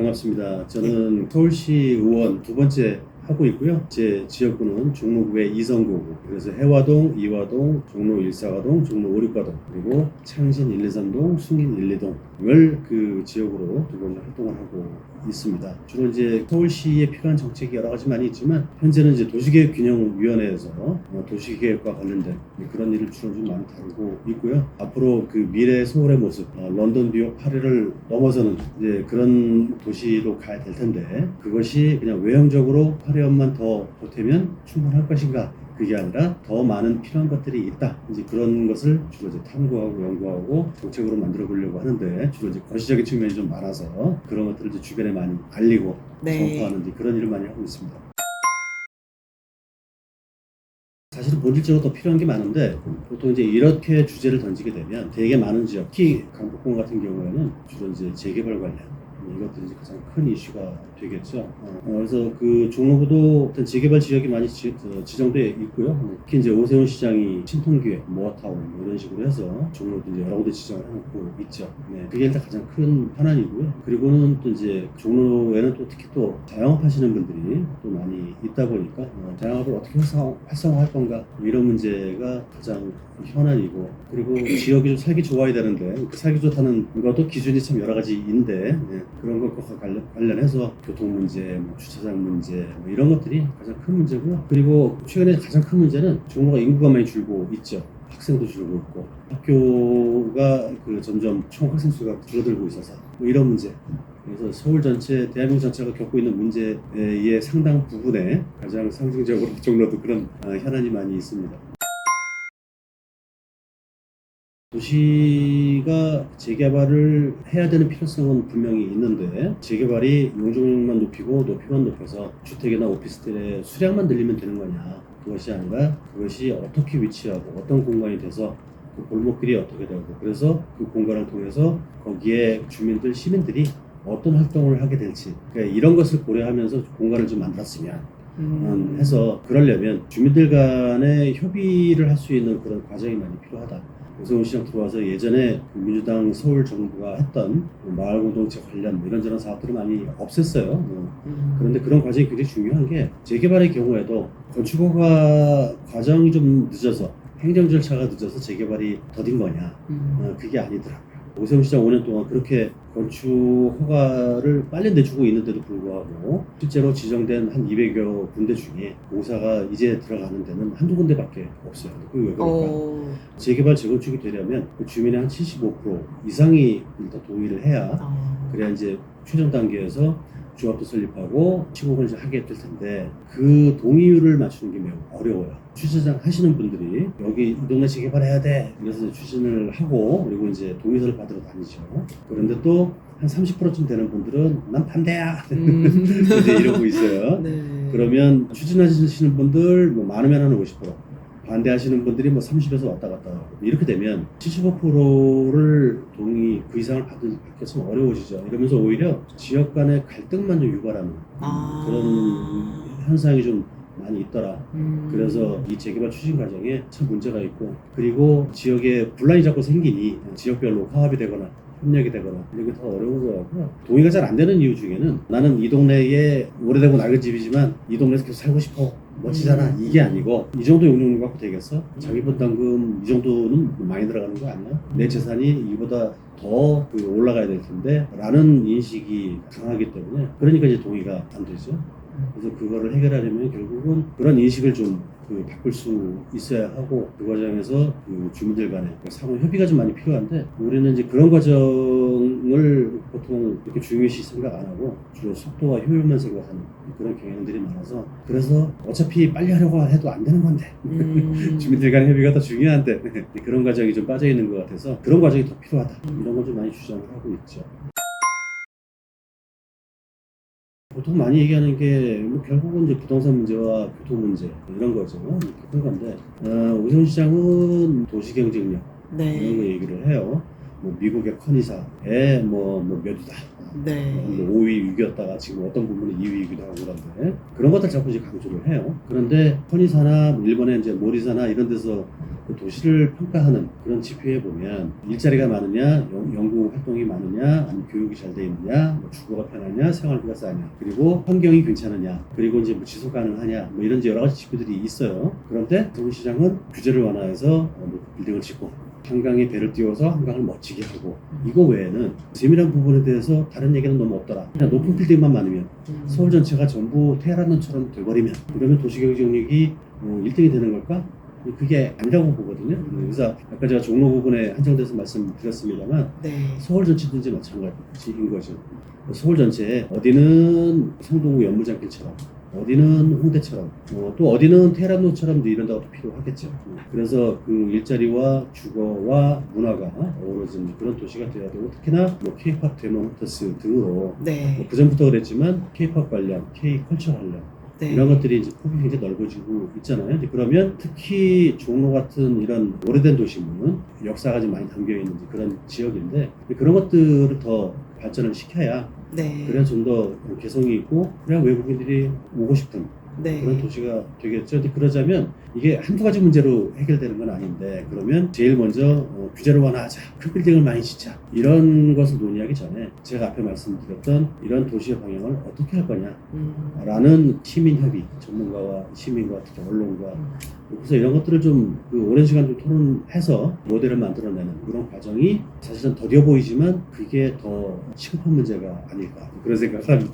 반갑습니다. 저는 서울시 의원 두 번째 하고 있고요. 제 지역구는 종로구의 이성구고, 그래서 해화동, 이화동, 종로 1, 4가동, 종로 5, 6가동, 그리고 창신 1, 2, 3동, 숭인 1, 2동을 그 지역으로 두 번 활동을 하고 있습니다. 주로 이제 서울시에 필요한 정책이 여러 가지 많이 있지만, 현재는 이제 도시계획균형위원회에서 도시계획과 관련된 그런 일을 주로 좀 많이 다루고 있고요. 앞으로 그 미래 서울의 모습, 런던, 뉴욕, 파리를 넘어서는 이제 그런 도시로 가야 될 텐데, 그것이 그냥 외형적으로 파리원만 더 보태면 충분할 것인가? 그게 아니라 더 많은 필요한 것들이 있다. 이제 그런 것을 주로 이제 탐구하고 연구하고 정책으로 만들어 보려고 하는데, 주로 이제 거시적인 측면이 좀 많아서 그런 것들을 이제 주변에 많이 알리고 전파하는 그런 일을 많이 하고 있습니다. 사실은 본질적으로 더 필요한 게 많은데, 보통 이제 이렇게 주제를 던지게 되면 되게 많은 지역, 특히 강북권 같은 경우에는 주로 이제 재개발 관련 이것들이 이제 가장 큰 이슈가 되겠죠. 그래서 그 종로구도 어떤 재개발 지역이 많이 지정돼 있고요. 특히 이제 오세훈 시장이 신통기획, 모아타운 이런 식으로 해서 종로도 이제 여러 군데 지정을 해놓고 있죠. 네, 그게 일단 가장 큰 현안이고요. 그리고는 또 이제 종로에는 또 특히 또 자영업하시는 분들이 또 많이 있다 보니까 자영업을 어떻게 활성화할 건가 이런 문제가 가장 현안이고, 그리고 지역이 좀 살기 좋아야 되는데 그 살기 좋다는 것도 기준이 참 여러 가지인데, 그런 것과 관련해서 교통 문제, 주차장 문제 이런 것들이 가장 큰 문제고요. 그리고 최근에 가장 큰 문제는 종로가 인구가 많이 줄고 있죠. 학생도 줄고 있고 학교가 점점 총 학생 수가 줄어들고 있어서 이런 문제. 그래서 서울 전체, 대한민국 전체가 겪고 있는 문제의 상당 부분에 가장 상징적으로 종로도 그런 현안이 많이 있습니다. 도시가 재개발을 해야 되는 필요성은 분명히 있는데, 재개발이 용적률만 높이면 높여서 주택이나 오피스텔의 수량만 늘리면 되는 거냐, 그것이 아니라 그것이 어떻게 위치하고 어떤 공간이 돼서 그 골목길이 어떻게 되고, 그래서 그 공간을 통해서 거기에 주민들, 시민들이 어떤 활동을 하게 될지, 그러니까 이런 것을 고려하면서 공간을 좀 만들었으면 해서, 그러려면 주민들 간의 협의를 할 수 있는 그런 과정이 많이 필요하다. 오세훈 시장 들어와서 예전에 민주당 서울 정부가 했던 마을 공동체 관련 이런저런 사업들을 많이 없앴어요. 그런데 그런 과정이 굉장히 중요한 게, 재개발의 경우에도 건축허가 과정이 좀 늦어서, 행정 절차가 늦어서 재개발이 더딘 거냐, 그게 아니더라고요. 오세훈 시장 5년 동안 그렇게 건축 허가를 빨리 내주고 있는데도 불구하고 실제로 지정된 한 200여 군데 중에 공사가 이제 들어가는 데는 한두 군데밖에 없어요. 그게 왜 그럴까? 재개발 재건축이 되려면 그 주민의 한 75% 이상이 일단 동의를 해야, 그래야 이제 최종 단계에서 조합도 설립하고 시공을 이제 하게 될 텐데, 그 동의율을 맞추는 게 매우 어려워요. 추진장 하시는 분들이 여기 이 동네 재개발해야 돼, 그래서 추진을 하고 그리고 이제 동의서를 받으러 다니죠. 그런데 또 한 30%쯤 되는 분들은 난 반대야 이제 이러고 있어요. 그러면 추진하시는 분들 많으면 한 50%, 반대하시는 분들이 30에서 왔다 갔다 하고, 이렇게 되면 75%를 동의 그 이상을 받기가 참 어려워지죠. 이러면서 오히려 지역 간의 갈등만 좀 유발하는 그런 현상이 좀 많이 있더라. 그래서 이 재개발 추진 과정에 참 문제가 있고, 그리고 지역에 분란이 자꾸 생기니 지역별로 화합이 되거나 협력이 되거나 이게 더 어려운 것 같고요. 동의가 잘 안 되는 이유 중에는, 나는 이 동네에 오래되고 낡은 집이지만 이 동네에서 계속 살고 싶어, 멋지잖아, 이게 아니고, 이 정도 용적률 갖고 되겠어? 자기 분담금 이 정도는 많이 들어가는 거 아니야? 내 재산이 이보다 더 올라가야 될 텐데 라는 인식이 강하기 때문에, 그러니까 이제 동의가 안 되죠. 그래서 그거를 해결하려면 결국은 그런 인식을 좀 바꿀 수 있어야 하고, 그 과정에서 주민들 간의 상호 협의가 좀 많이 필요한데, 우리는 이제 그런 과정을 보통 이렇게 중요시 생각 안 하고 주로 속도와 효율만 생각하는 그런 경향들이 많아서, 그래서 어차피 빨리 하려고 해도 안 되는 건데 주민들 간의 협의가 더 중요한데 그런 과정이 좀 빠져 있는 것 같아서, 그런 과정이 더 필요하다, 이런 걸 좀 많이 주장을 하고 있죠. 보통 많이 얘기하는 게 결국은 이제 부동산 문제와 교통 문제 이런 거죠. 이렇게 큰 건데, 오세훈 시장은 도시 경쟁력 이런 거 얘기를 해요. 미국의 컨이사의 몇 위다. 5위, 6위였다가 지금 어떤 부분은 2위이기도 하고, 그런데 그런 것들 자꾸 이제 강조를 해요. 그런데 컨이사나 일본의 이제 모리사나 이런 데서 그 도시를 평가하는 그런 지표에 보면 일자리가 많으냐, 연구 활동이 많으냐, 아니면 교육이 잘 돼 있느냐, 뭐 주거가 편하냐, 생활비가 싸냐, 그리고 환경이 괜찮으냐, 그리고 이제 뭐 지속 가능하냐, 뭐 이런 이제 여러 가지 지표들이 있어요. 그런데 서울시장은 규제를 완화해서 빌딩을 짓고 한강에 배를 띄워서 한강을 멋지게 하고 이거 외에는 세밀한 부분에 대해서 다른 얘기는 너무 없더라. 그냥 높은 빌딩만 많으면 서울 전체가 전부 테헤란처럼 돼버리면 그러면 도시경쟁력이 1등이 되는 걸까? 그게 아니라고 보거든요. 그래서 아까 제가 종로 부분에 한정돼서 말씀드렸습니다만 네. 서울 전체도 이제 마찬가지인 거죠. 서울 전체에 어디는 성동구 연무장길처럼 어디는 홍대처럼 또 어디는 테헤란로처럼 이런 데가 필요하겠죠. 그래서 그 일자리와 주거와 문화가 어우러진 그런 도시가 돼야 되고 특히나 뭐 K-팝 데모터스 등으로 네. 그 전부터 그랬지만 K-팝 관련, K-컬처 관련 네. 이런 것들이 이제 폭이 굉장히 넓어지고 있잖아요. 이제 그러면 특히 종로 같은 이런 오래된 도시는 역사가 좀 많이 담겨 있는 그런 지역인데 그런 것들을 더 발전을 시켜야 네. 그래야 좀 더 개성이 있고 그래야 외국인들이 오고 싶은 네. 그런 도시가 되겠죠. 근데 그러자면 이게 한두 가지 문제로 해결되는 건 아닌데 그러면 제일 먼저 규제를 완화하자. 큰 빌딩을 많이 짓자. 이런 것을 논의하기 전에 제가 앞에 말씀드렸던 이런 도시의 방향을 어떻게 할 거냐 라는 시민협의, 전문가와 시민과 특히 언론과 그래서 이런 것들을 좀 오랜 시간 좀 토론해서 모델을 만들어내는 그런 과정이 사실은 더뎌 보이지만 그게 더 시급한 문제가 아닐까 그런 생각을 합니다.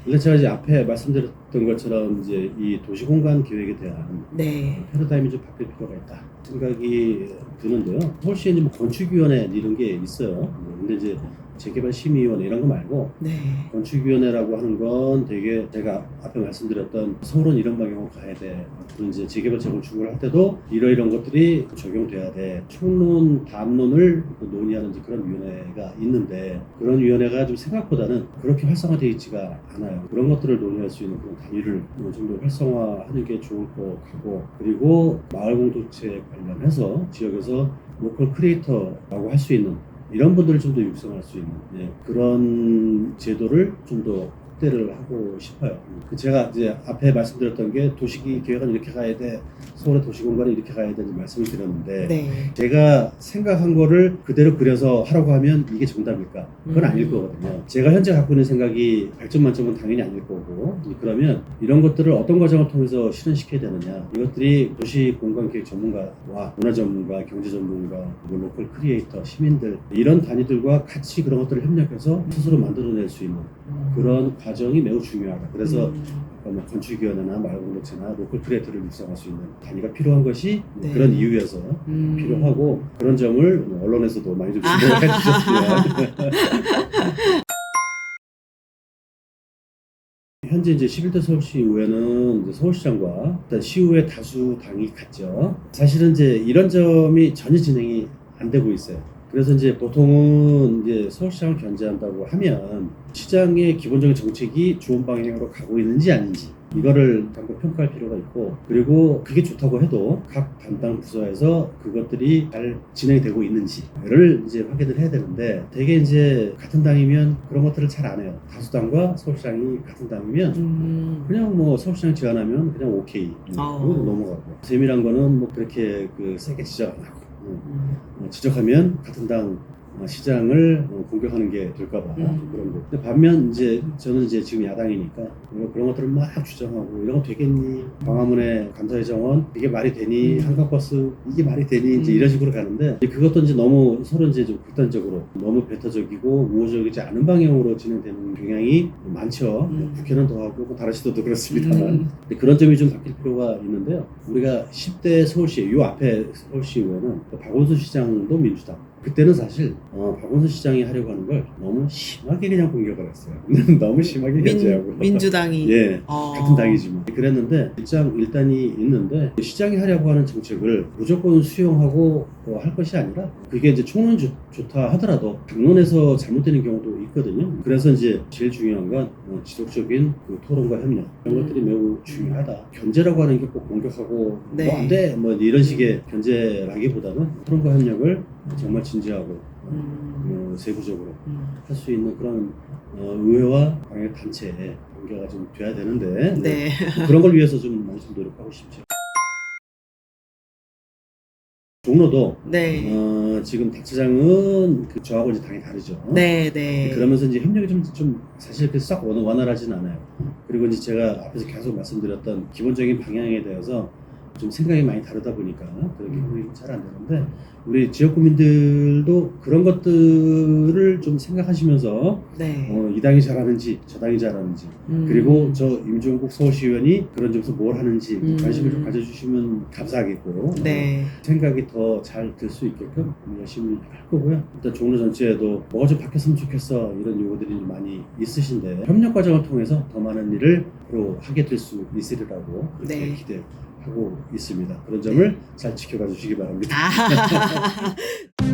근데 제가 이제 앞에 말씀드렸던 것처럼 이제 이 도시공간 계획에 대한 네. 패러다임이 좀 바뀔 필요가 있다 생각이 드는데요. 서울시에 이제 뭐 건축위원회 이런 게 있어요. 근데 이제 재개발 심의위원회 이런 거 말고 네. 건축위원회라고 하는 건 되게 제가 앞에 말씀드렸던 서울은 이런 방향으로 가야 돼. 그리고 이제 재개발 재건축을 할 때도 이런 것들이 적용돼야 돼. 총론, 담론을 논의하는 이제 그런 위원회가 있는데 그런 위원회가 좀 생각보다는 그렇게 활성화되어 있지가 않아요. 그런 것들을 논의할 수 있는 그런 단위를 좀 더 활성화하는 게 좋을 것 같고 그리고 마을 공동체 관련해서 지역에서 로컬 크리에이터라고 할 수 있는 이런 분들을 좀 더 육성할 수 있는 그런 제도를 좀 더 확대를 하고 싶어요. 제가 이제 앞에 말씀드렸던 게 도시 계획은 이렇게 가야 돼, 서울의 도시공간이 이렇게 가야 되는 말씀을 드렸는데 네. 제가 생각한 거를 그대로 그려서 하라고 하면 이게 정답일까? 그건 아닐 거거든요. 제가 현재 갖고 있는 생각이 100점 만점은 당연히 아닐 거고 그러면 이런 것들을 어떤 과정을 통해서 실현시켜야 되느냐 이것들이 도시공간계획 전문가와 문화 전문가, 경제 전문가, 로컬 크리에이터, 시민들 이런 단위들과 같이 그런 것들을 협력해서 스스로 만들어낼 수 있는 그런 과정이 매우 중요하다. 그래서 뭐 건축위원회나 마을공동체나 로컬 크리에이터를 육성할 수 있는 단위가 필요한 것이 네. 그런 이유에서 필요하고 그런 점을 언론에서도 많이 좀 주목해 주셨으면. 현재 이제 11대 서울시의회는 이제 서울시장과 일단 시의회 다수 당이 같죠. 사실은 이제 이런 점이 전혀 진행이 안 되고 있어요. 그래서 이제 보통은 이제 서울시장을 견제한다고 하면 시장의 기본적인 정책이 좋은 방향으로 가고 있는지 아닌지 이거를 한번 평가할 필요가 있고 그리고 그게 좋다고 해도 각 담당 부서에서 그것들이 잘 진행이 되고 있는지를 이제 확인을 해야 되는데 되게 이제 같은 당이면 그런 것들을 잘 안 해요. 다수당과 서울시장이 같은 당이면 그냥 뭐 서울시장 제안하면 그냥 오케이 그리고 넘어가고 세밀한 거는 뭐 그렇게 세게 지적 안 하고 지적하면 같은 당 시장을 공격하는 게 될까봐 그런 거. 근데 반면 이제 저는 이제 지금 야당이니까 그런 것들을 막 주장하고 이런 거 되겠니? 광화문에 감사의 정원 이게 말이 되니? 한강버스 이게 말이 되니? 이제 이런 식으로 가는데 그것도 이제 너무 서로 이제 좀 극단적으로 너무 배타적이고 우호적이지 않은 방향으로 진행되는 경향이 많죠. 국회는 더하고 뭐 다른 시도도 그렇습니다만 그런 점이 좀 바뀔 필요가 있는데요. 우리가 10대 서울시 요 앞에 서울시의회는 박원순 시장도 민주당. 그때는 사실 박원순 시장이 하려고 하는 걸 너무 심하게 그냥 공격을 했어요. 너무 심하게 견제하고 민주당이 예 같은 당이지만 그랬는데 일단이 있는데 시장이 하려고 하는 정책을 무조건 수용하고 할 것이 아니라 그게 이제 총론 좋다 하더라도 당론에서 잘못되는 경우도 있거든요. 그래서 이제 제일 중요한 건 지속적인 그 토론과 협력 이런 것들이 매우 중요하다. 견제라고 하는 게 꼭 공격하고 네. 뭐 안 돼 뭐 이런 식의 견제라기보다는 토론과 협력을 정말 진지하고 세부적으로 할 수 있는 그런 의회와 광역 단체의 관계가 좀 돼야 되는데 네. 그런 걸 위해서 좀 많이 좀 노력하고 싶죠. 종로도 네. 지금 닭시장은 그 저하고 이제 당연히 다르죠. 네, 네. 그러면서 이제 협력이 좀 사실 그 싹 원활하진 않아요. 그리고 이제 제가 앞에서 계속 말씀드렸던 기본적인 방향에 대해서 좀 생각이 많이 다르다 보니까 그렇게 협력이 잘 안 되는데 우리 지역 구민들도 그런 것들을 좀 생각하시면서 네. 이 당이 잘하는지 저 당이 잘하는지 그리고 저 임종국 서울시의원이 그런 점에서 뭘 하는지 관심을 좀 가져주시면 감사하겠고 네. 생각이 더 잘 들 수 있게끔 열심히 할 거고요. 일단 종로 전체에도 뭐가 좀 바뀌었으면 좋겠어 이런 요구들이 많이 있으신데 협력 과정을 통해서 더 많은 일을 앞으로 하게 될 수 있으리라고 그렇게 네. 기대하고 있습니다. 그런 점을 잘 지켜봐 주시기 바랍니다. 아.